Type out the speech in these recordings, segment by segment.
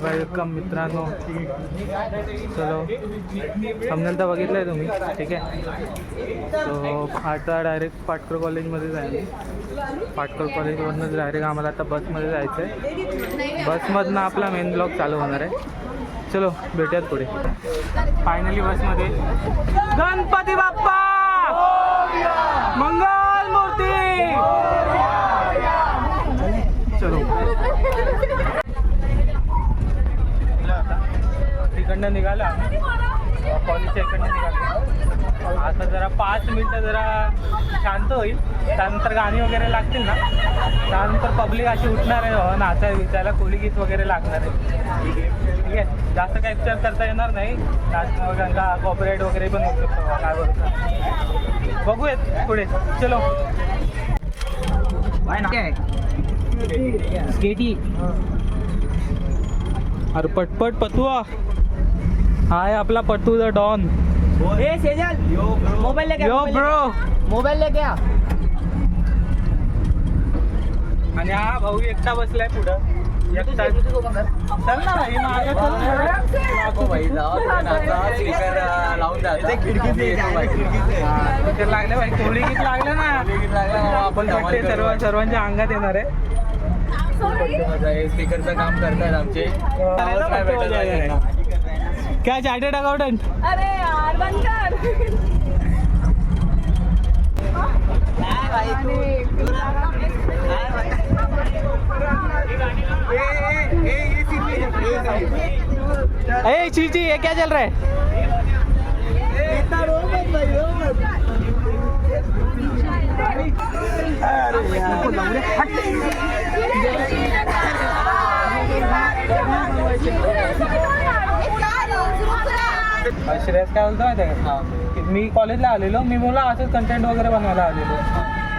Welcome मित्रांनो. चलो thumbnail तर बघितलंय तुम्ही, ठीक आहे. तो आता डायरेक्ट पाटकर कॉलेजमध्ये जाईल. पाटकर कॉलेजमधूनच डायरेक्ट आम्हाला आता बसमध्ये जायचं आहे. बसमधनं आपला मेन ब्लॉग चालू होणार आहे. चलो भेटूयात पुढे. फायनली बसमध्ये. गणपती बाप्पा मंगल मूर्ती. चलो इकडनं निघाला, कॉलेजच्या इकडनं निघाला. आता जरा 5 मिनटं जरा शांत होईल. त्यानंतर गाणी वगैरे लागतील ना, त्यानंतर पब्लिक अशी उठणार आहे, नाचायला विचारायला कोळीगीत वगैरे लागणार आहे. ठीक आहे, जास्त काही विचार करता येणार नाही. नाचणं वगैरे कॉपीराईट वगैरे पण होऊ शकतो. काय बोलतो बघूयात पुढे. चलो स्केटी. अरे पटपट पतुआ. हाय आपला पट्टू द डॉन. ए सेजल मोबाइल लेके यो ब्रो, मोबाइल लेके आ. आणि हा भाऊ एकटा बसलाय पुढं. एकटा चल ना भाई, मागे चल. खिडकीत लागले भाई, कोळी गीत लागलं ना. आपण पट्टे सर्वांच्या अंगात येणार आहे. स्पीकरचं काम करतात आमचे. क्या चार्टर्ड अकाउंटंट. अरे यार बंद कर. ए चीची, ये क्या चल रहा है. श्रेयस काय बोलतो माहिती आहे का, मी कॉलेजला आलेलो. मी बोला असंच कंटेंट वगैरे बनवायला आलेलो.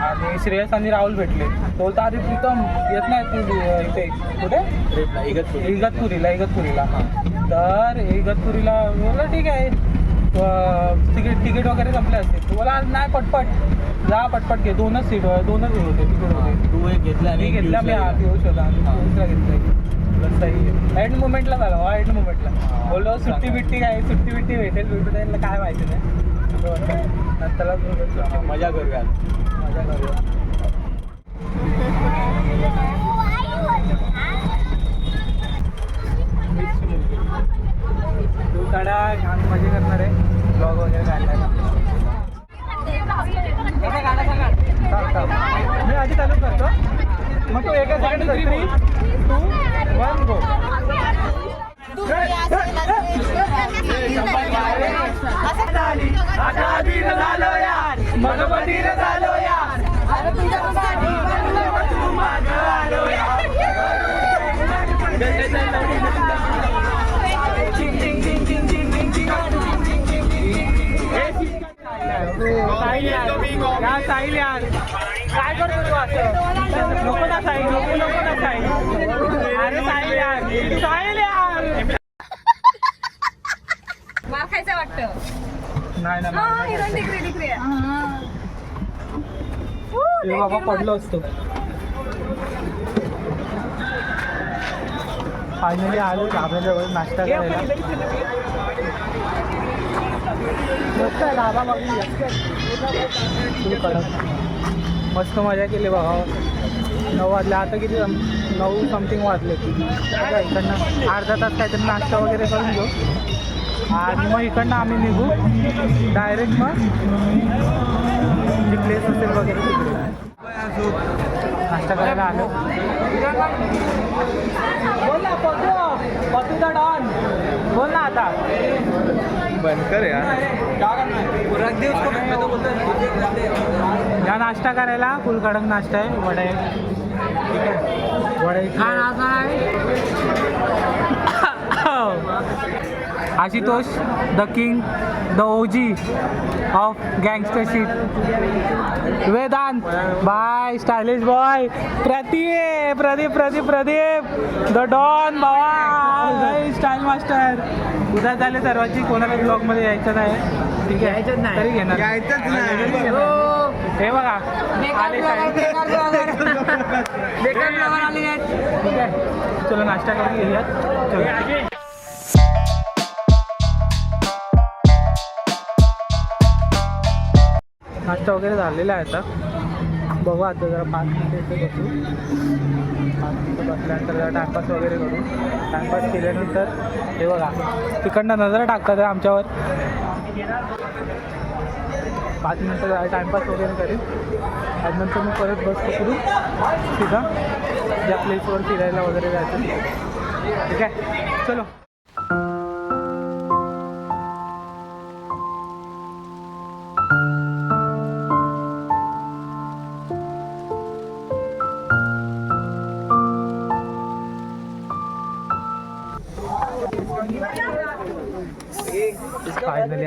आणि श्रेयस आणि राहुल भेटले. तो बोलतो अरे प्रीतम येत नाही तू इथे कुठे इगतपुरीला. तर इगतपुरीला बोला ठीक आहे, तिकीट वगैरे संपले असते. तू बोला नाही पटपट जा, पटपट घे. दोनच सीट होते, तिकीट होते. तू एक घेतला मी घेतला. मी पियुष होता आणि पियुषला घेतलं. एंड मुमेंटला झाला. एंड मुमेंटला बोललो सुट्टी भेटेल काय माहिती नाही. त्याला मजा करूया. तू काढा, छान मजा करणार आहे. ब्लॉग वगैरे काढायला. मी आधी चालू करतो, मग तू एका सेकंड 3, 2, 1 गो. साहिल यार काय करतो तू असं. नको ना साहिल, नको ना साहिल. अरे साहिल यार, साहिल यार. मार खायचं वाटतं. नाही ना डिग्री बाबा पडलो असतो. फायनली आलो ढाब्याजवळ नाश्ता करायला. मस्त आहे ढाबा. मस्त मजा केली बाबा. 9 वाजले. आता किती 9 समथिंग वाजले. इकडनं अर्धा तास काहीतरी नाश्ता वगैरे करून घेऊ आणि मग इकडनं आम्ही निघू डायरेक्ट. मग जी प्लेस असेल वगैरे तिकडे नाश्ता करायला आलो. बोल ना पतू द डॉन, बोल ना आता. बंद कर यार. या नाश्ता करायला फुल कडक नाश्ता आहे. वडे, वडे Ashutosh the king, the OG of gangstership. Vedant बाय, stylish boy. Pradeep the don बाबा, स्टाईल मास्टर. उद्या झाले सर्वांची, कोणाला ब्लॉगमध्ये यायचं नाही. ठीक आहे, तरी घेणार. हे बघा आले तुला नाश्ता करून घेऊयात. चल. नाश्ता वगैरे झालेला आहे आता. बघू आता जरा 5 मिनिटं इथे बसू. 5 मिनिटं बसल्यानंतर जरा टाइमपास वगैरे करू. टाइमपास केल्यानंतर हे बघा तिकडनं नजर टाकतात आमच्यावर. 5 मिनिटं जरा टाइमपास वगैरे करेल आणि नंतर मग परत बस पकडू सीधा ज्या प्लेसवर फिरायला वगैरे जायचं. ठीक आहे, चलो. फायनली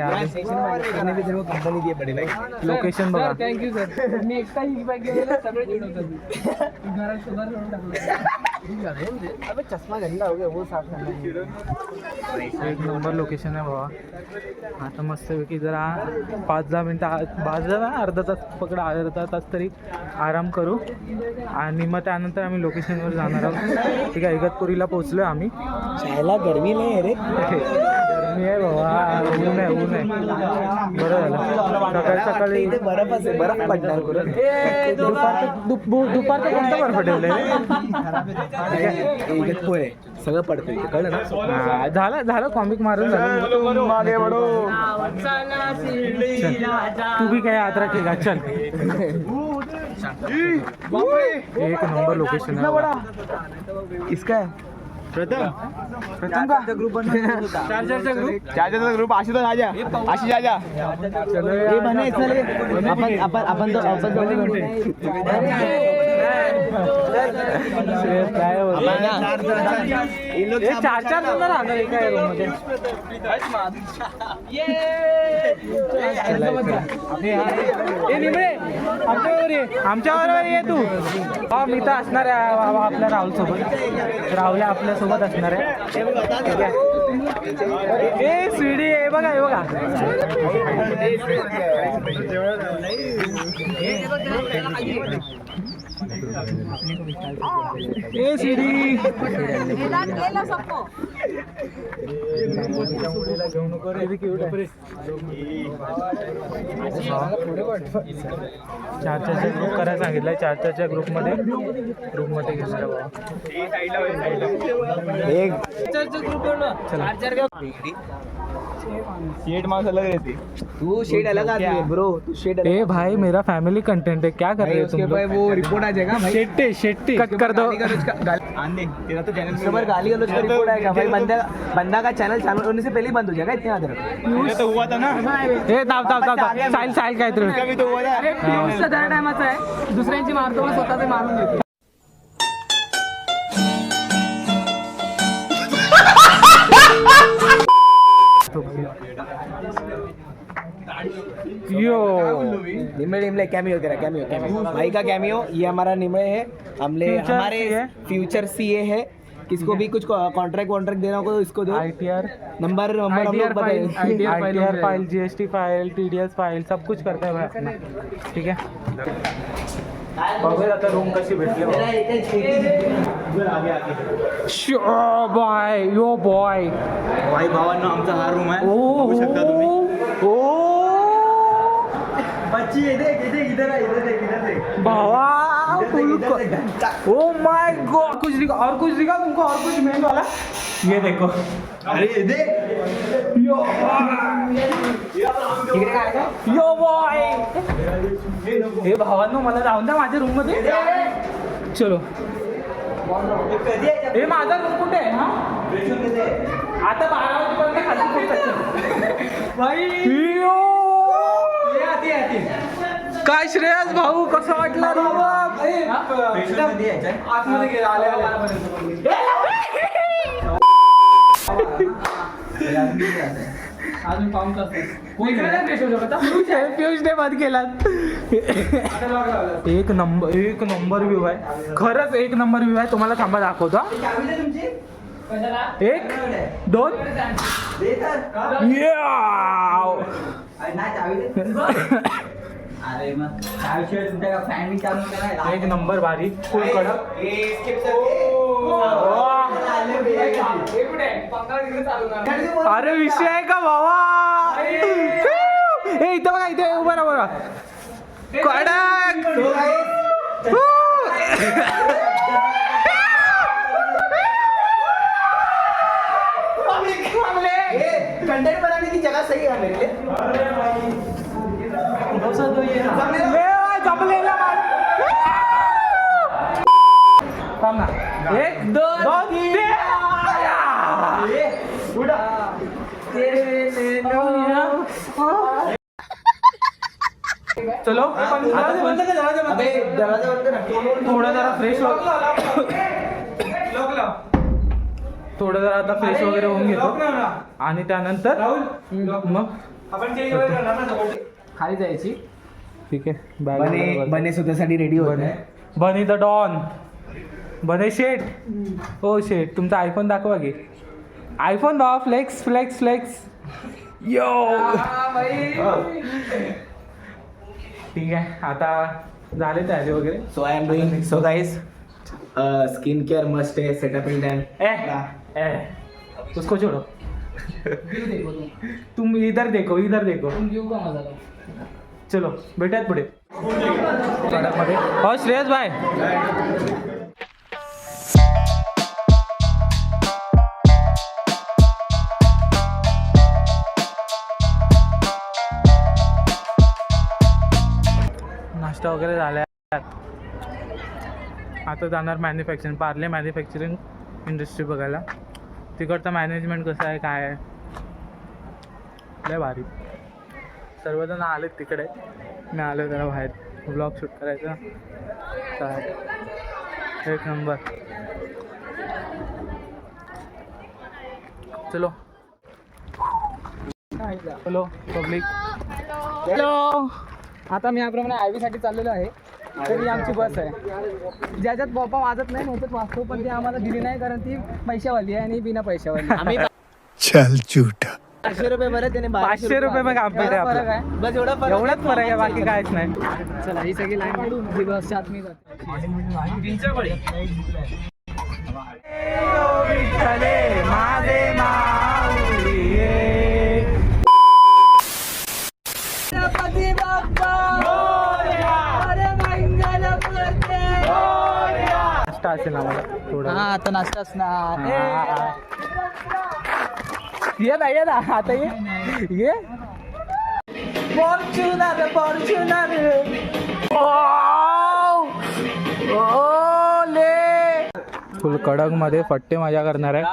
कंपनी दिए पड़े भाई. लोकेशन बघा. Thank you sir. मी एकटा ही बॅग घेऊन सगळे चिडवतात. घरात सुद्धा सोडून टाकलं. अबे चश्मा गंदा हो गया वो साफ करना. एक नंबर लोकेशन आहे बाबा. आता मस्तपैकी जरा 5-10 मिनटं बाजूला ना अर्धा तास पकडा, अर्धा तास तरी आराम करू आणि मग त्यानंतर आम्ही लोकेशनवर जाणार आहोत. ठीक आहे, इगतपुरीला पोहोचलो आहे आम्ही. शायला गर्मी नाही आहे रे. गरमी आहे बाबा, ऊन आहे, ऊन आहे. बरं झालं सकाळी सकाळी बर्फ असेल, बर्फ पडणार कुठं. दुपारचं कोणतं बर्फ ठेवलं इगतपुर आहे सगळं पडतं इथे, कळलं ना. झालं कॉमिक मारून झालं. मागे बडो. तू भी काय यात्रा केला. चल. एक नंबर लोकेशन आहे. इसका प्रथम का ग्रुप चार्जरचा ग्रुप. चार्जरचा ग्रुप आशिष आजा. आशिष आजा. चलो हे बनाय चल. आपण काय चार जण राहणार एका रूम मध्ये. आमच्याबरोबर ये तू. हा मी तर असणार आहे बाबा आपल्या राहुल सोबत. राहुल आपल्या सोबत असणार आहे. ए सीडी हे बघा, हे बघा. ए सीडी गेला सबको. घेऊ नको रे. चार्जरचा ग्रुप करायला सांगितलं. चार्जरच्या ग्रुपमध्ये घेणार बाबा. शेड माउस अलग रहती. तू शेड अलग आती है ब्रो. तू शेड ए भाई मेरा फैमिली कंटेंट है, क्या कर रहे हो तुम लोग? वो रिपोर्ट आ जाएगा भाई. शेट्टी कट कर दो. आने तेरा तो चैनल पर गाली गलौज का रिपोर्ट आएगा भाई. बंदा का चैनल चालू होने से पहले ही बंद हो जाएगा. इतना याद तो हुआ था ना. ए ताप साहिल काय तर कभी तो हुआ था. पियुषचा दर टायमाचा आहे. दुसऱ्यांची मारतो मग स्वतःचे मारून घेतो. यो निमले कैमियो करा. कैमियो भाई का कैमियो. ये हमारा निमले है. हमारे फ्यूचर सीए है. किसको भी कुछ कॉन्ट्रैक्ट देना हो तो इसको दो. ITR नंबर हम लोग बताएं. ITR file, GST file, TDS file सब कुछ करता है भाई अपना. ठीक आहे. बघूया आता रूम कशी भेटली. Boy yo boy. भाई भावांनो आमचा हा रूम आहे. ओ बघू शकता तुम्ही. ओ बच्ची इधर भावा ओ माय गॉड. कुछ दिखा तुमको और कुछ मेन वाला. ये देखो. अरे दे यो बॉय. हे भावांनो मला जाऊन द्या माझ्या रूम मध्ये. चलो. हे माझा रूम कुठे आहे. हा आता 12 वाजेपर्यंत खाली पोहोचायचं भाई. काय श्रेयस भाऊ कसं वाटलं रूम. आतमध्ये गेला अजून पाहून पियुष ने बंद केला. एक नंबर व्ह्यू आहे. खरंच एक नंबर व्ह्यू आहे. तुम्हाला थांबा दाखवतो. 1 2 या अरे मग काय विषय तुमच्या फॅन मी चालू करा एक नंबर भारी फुल कडक अरे विषय आहे का भावा हे इथं बघा इथे उभा राहा बघा कडक कंटेंट बनाने की जगह सही है मेरे जमलेला थांब ना एक दोन तीन चलो अबे दरवाजा बंद कर थोडं जरा फ्रेश थोडं जरा आता फ्रेश वगैरे होऊन घेतो आणि त्यानंतर मग खाली जायची. ठीक आहे बने बने स्वतःसाठी रेडी होत आहे. बनी द डॉन बने शेट हो शेट तुमचा आयफोन दाखवा की आयफोन दाखवा फ्लेक्स फ्लेक्स फ्लेक्स यो ठीक आहे आता झाले तयारी वगैरे so I am doing so guys skin care must है सेटअप इन टाइम उसको छोड़ो तुम इधर देखो तुम घेऊ का माझा? चलो भेटूयात पुढे कडकमध्ये हो श्रेयस भाई नाश्ता वगैरे झाला आता जाणार मॅन्युफॅक्चरिंग पार्ले मॅन्युफॅक्चरिंग इंडस्ट्री बघायला तिकडचं मॅनेजमेंट कसं आहे काय आहे लय भारी सर्वजण आलेत तिकडे मी आलो जरा बाहेर ब्लॉग शूट करायचा काय एक नंबर चलो चलो पब्लिक हॅलो. आता मी याप्रमाणे आयव्ही साठी चाललेलो आहे. तर ही आमची बस आहे ज्याच्यात पप्पा वाजत नाही नव्हतं वाचतो पण ती आम्हाला दिली नाही कारण ती पैशावाली आहे आणि बिना पैशावाली. आम्ही चल झूठा 500 रुपये भरत त्याने 500 रुपये मग आपल्याकडे एवढा फरक आपलं. आहे. बस एवढा फरक एवढाच फरक आहे बाकी काहीच नाही चला ही सगळी लाईन काढून ती बसच्या आत मी जातो. चले माझे माऊली नाश्ता असेल आम्हाला थोडं हा आता नाश्ता असणार. ये ना आता ये फॉर्च्युनर फुल कडक मध्ये फट्टे मजा करणार आहे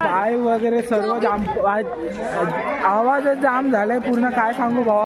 काय वगैरे सर्व जाम आवाजच जाम झालाय पूर्ण काय सांगू भावा